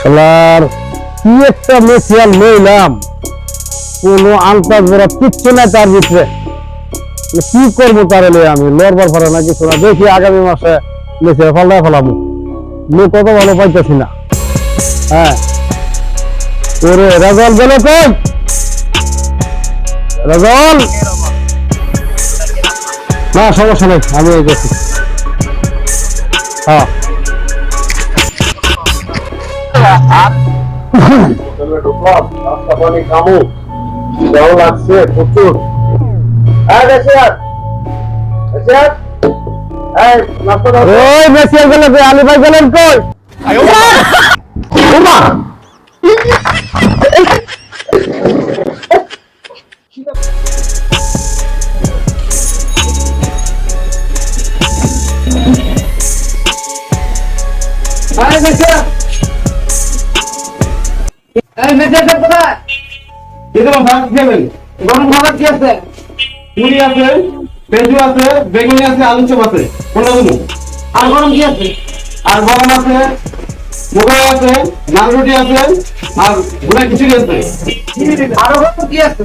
আর কি একটা মেশিয়াল লইলাম, কোনো আন্তাজ বড় কিচ্ছু না তার ভিতরে। কি করবো তারে লই আমি লড়বার পারে না কিছু না। দেখি আগামী মাসে মেশিয়া ফেলায় ফেলাবো। লোক কত ভালো পাইতেছি না। হ্যাঁ ওরে রাজল গেল কই? রাজল না, সমস্যা নেই, আমি এই গেছি। হ্যাঁ লাগছে প্রচুর। আলী ভাই গেলেন কই? গরম খাবার কি আছে? পুরি আছে, পেঁয়াজু আছে, বেগুনি আছে, আলু চপ আছে। কোনটা বলুন? আর গরম কি আছে? আর গরম আছে, মোগলাই আছে, নান রুটি আছে, আর ঘোড়া খিচুড়ি আছে। আরো গরম কি আছে?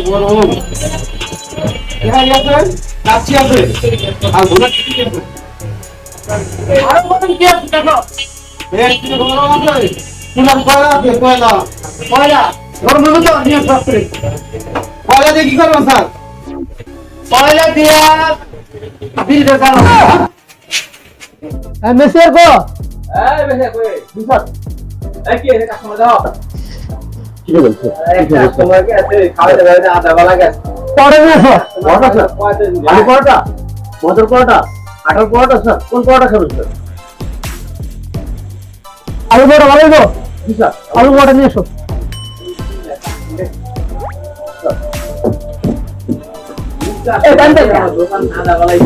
গরম আছে, কাচ্চি আছে, আর ঘোড়া খিচুড়ি আছে। আরো গরম কি আছে দেখো? একটু গরম আছে, পুরা কয়লা আছে, কয়লা গরম হবে তো নিয়ে আসতে। কয়লা দিয়ে কি করবেন স্যার? কয়লা দিয়ে বিল দেখানো। মেসিয়ার কো? মেসে কই? বিশাল কি এর কাস্টমার দাও? কি বলছো? কাস্টমার কে আছে খাওয়াতে পারে না, আধা বেলা গেছে। পরে মেসো কয়টা স্যার? আলু পরোটা, মটর পরোটা, আটার পরোটা স্যার। কোন পরোটা খাবেন স্যার? আলু পরোটা ভালো গো। জি স্যার, আলু পরোটা নিয়ে এসো। দোকান আধা বেলায়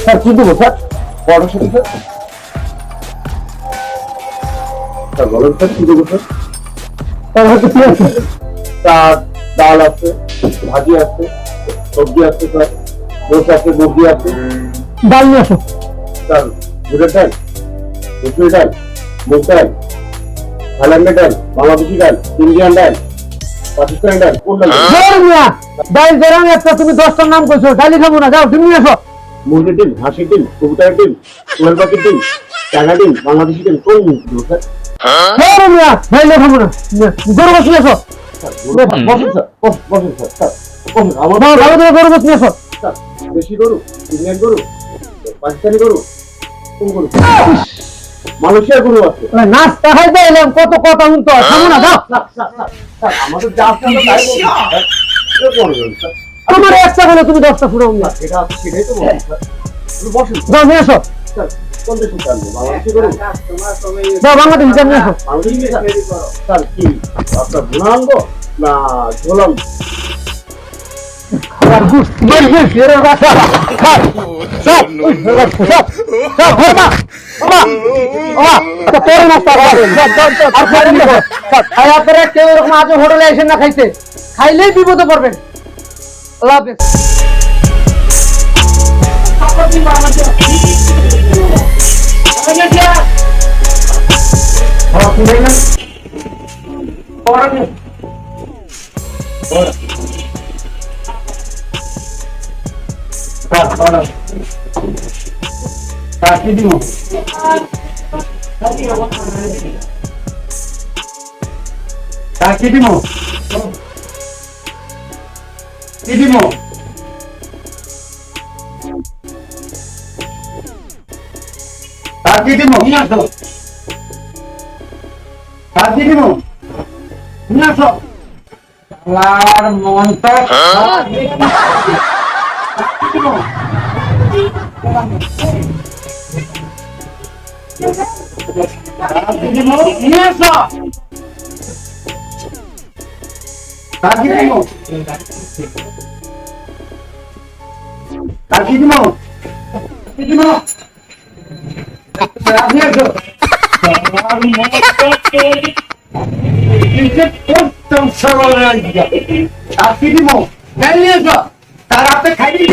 স্যার কি দেবো স্যার? পরোটার সাথে স্যার? স্যার বলেন স্যার কি দেবো স্যার? তার হাতে কি আছে? চাল, ডাল আছে, ভাজি আছে, সবজি আছে স্যার, গোশ আছে, মুরগি আছে। ডাল নিয়ে আসো স্যার। বুটের ডাল, মুসুরি ডাল, মুগ ডাল, থাইল্যান্ডের ডাল, বাংলাদেশি ডাল, ইন্ডিয়ান ডাল, পাকিস্তানি ডাল। কোন ডাল? ডাল বেরাং একটা, তুমি 10টার নাম কইছো। ডালি খাবো না, যাও তুমি নিয়ে আসো। মুরগির ডিম, হাঁসের ডিম, কবুতরের ডিম, কোয়েল পাখির ডিম, চায়না ডিম, বাংলাদেশি ডিম। কোন ডিম স্যার? ভাই লে খাবো না, গরু মাছ নিয়ে আসো। বসুন স্যার, বসুন স্যার। স্যার বসুন, আমার ভালো করে গরু মাছ নিয়ে আসো স্যার। দেশি গরু, ইন্ডিয়ান গরু, পাকিস্তানি গরু, কোন গরু? মালয়েশিয়ার গরু আছে। নাস্তা খাইতে এলাম, কত কথা শুনতে হয়। খাবো না, যাও। আমাদের যা আছে আমরা তাই বলছি স্যার। তোমার একটা বলে তুমি 10টা ফুরাও না। এটা আছে সেটাই তো বলছি স্যার। বসুন, যাও নিয়ে আসো স্যার। কোন দেশে চালবে? বাংলাদেশি গরু? যাও বাংলাদেশি চাল নিয়ে আসো। স্যার কি আপনার ভুনা আনবো না ঝোলাম? আপনারা কেউ এরকম আজ হোটেলে এসে না খাইতে, খাইলেই বিপদে পড়বেন। আল্লাহ হাফেজ। কি দিব? কি দিব? কি দিব? কি দিব? নিয়ে আসো। কি দিব? নিয়ে আসো। আমার মনটা নিয়ে আসো। কি দিব? কি দিব? কি দিব? নিয়ে আসো। আমার মনটা কি দিব? নিয়ে আসো। তার আপনি খাইতে